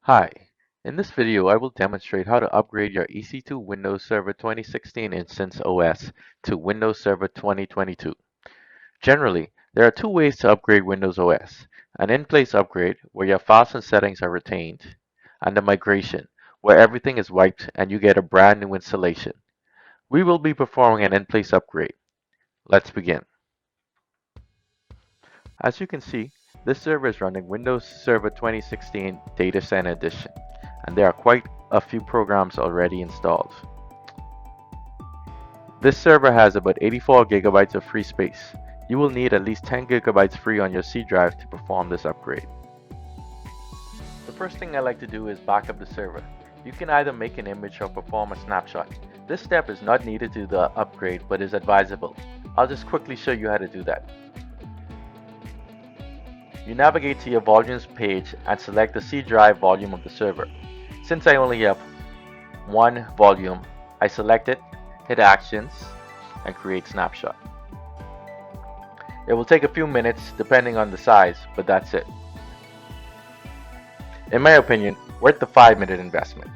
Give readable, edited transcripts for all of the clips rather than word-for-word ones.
Hi, in this video I will demonstrate how to upgrade your EC2 Windows Server 2016 Instance OS to Windows Server 2022. Generally, there are two ways to upgrade Windows OS: an in-place upgrade, where your files and settings are retained, and a migration, where everything is wiped and you get a brand new installation. We will be performing an in-place upgrade. Let's begin. As you can see, this server is running Windows Server 2016 Data Center Edition, and there are quite a few programs already installed. This server has about 84 gigabytes of free space. You will need at least 10 gigabytes free on your C drive to perform this upgrade. The first thing I like to do is back up the server. You can either make an image or perform a snapshot. This step is not needed to do the upgrade but is advisable. I'll just quickly show you how to do that. You navigate to your volumes page and select the C drive volume of the server. Since I only have one volume, I select it, hit Actions, and create snapshot. It will take a few minutes depending on the size, but that's it. In my opinion, worth the 5-minute investment.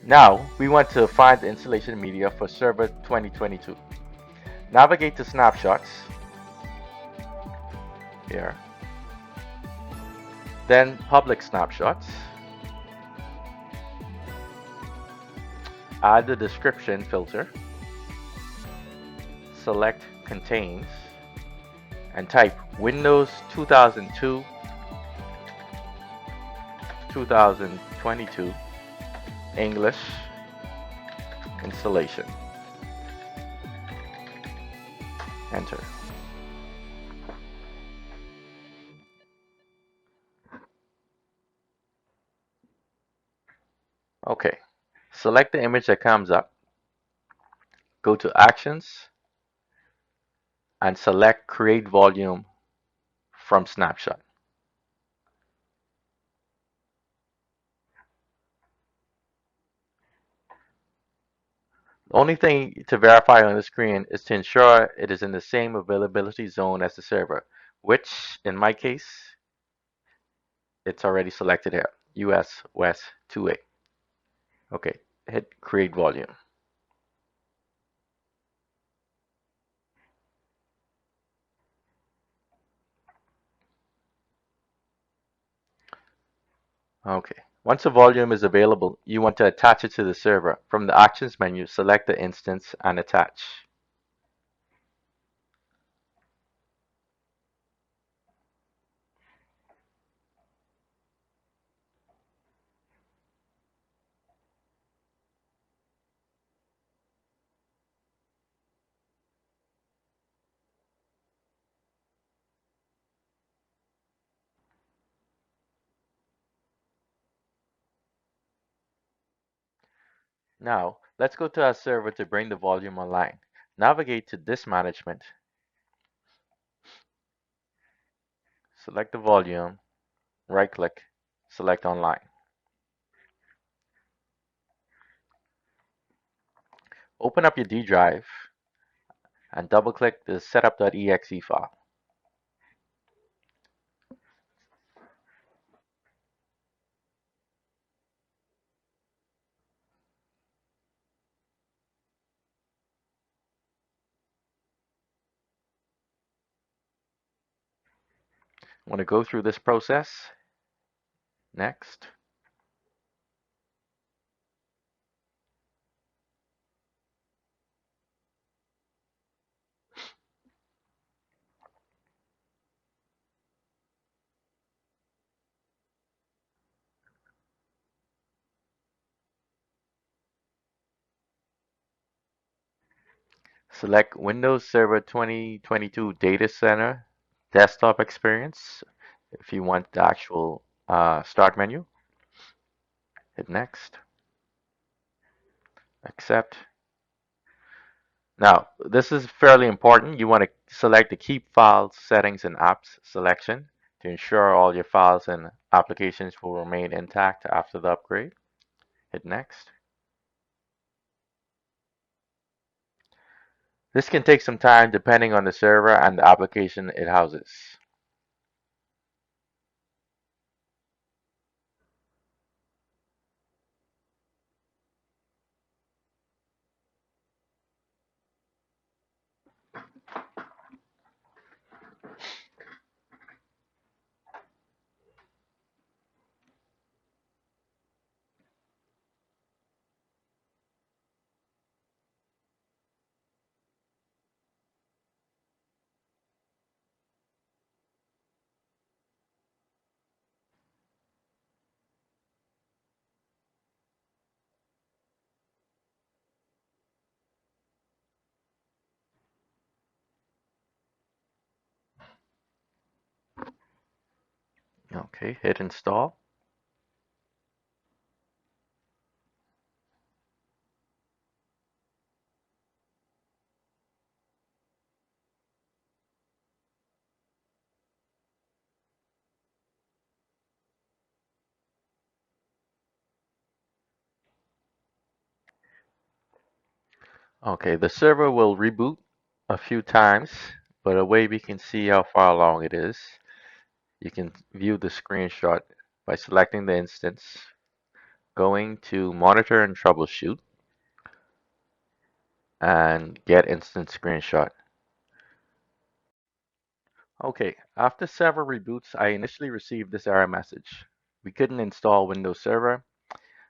Now, we want to find the installation media for Server 2022. Navigate to Snapshots, here. Then Public Snapshots. Add the description filter. Select Contains and type Windows 2002 2022 English installation. Enter. Okay, select the image that comes up, go to Actions, and select Create Volume from Snapshot. The only thing to verify on the screen is to ensure it is in the same availability zone as the server, which in my case, it's already selected here, US West 2A. Okay, hit Create Volume. Okay, once the volume is available, you want to attach it to the server. From the Actions menu, select the instance and attach. Now, let's go to our server to bring the volume online. Navigate to Disk Management. Select the volume, right-click, select Online. Open up your D drive and double-click the setup.exe file. I want to go through this process. Next. Select Windows Server 2022 Data Center Desktop Experience if you want the actual start menu. Hit Next. Accept. Now, this is fairly important. You want to select the Keep Files, Settings, and Apps selection to ensure all your files and applications will remain intact after the upgrade. Hit Next. This can take some time depending on the server and the application it houses. Okay, hit install. Okay, the server will reboot a few times, but a way we can see how far along it is, you can view the screenshot by selecting the instance, going to Monitor and Troubleshoot, and Get Instance Screenshot. Okay, after several reboots, I initially received this error message. We couldn't install Windows Server.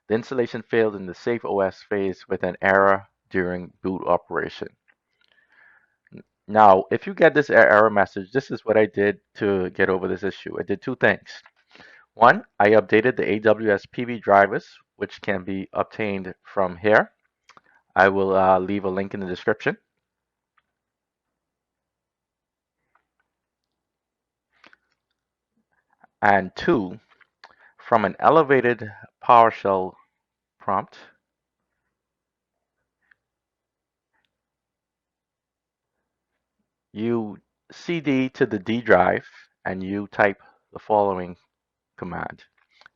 The installation failed in the Safe OS phase with an error during boot operation. Now, if you get this error message, this is what I did to get over this issue. I did two things. One, I updated the AWS PV drivers, which can be obtained from here. I will leave a link in the description. And two, from an elevated PowerShell prompt, you cd to the D drive and you type the following command: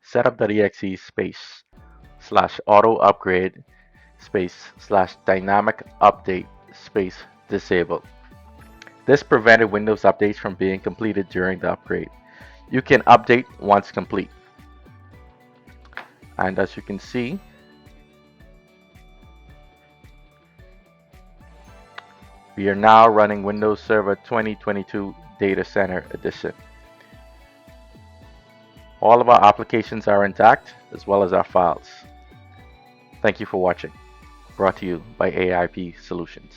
setup.exe space / auto upgrade space / dynamic update space disable. This prevented Windows updates from being completed during the upgrade. You can update once complete. And as you can see, we are now running Windows Server 2022 Data Center Edition. All of our applications are intact, as well as our files. Thank you for watching. Brought to you by AIP Solutions.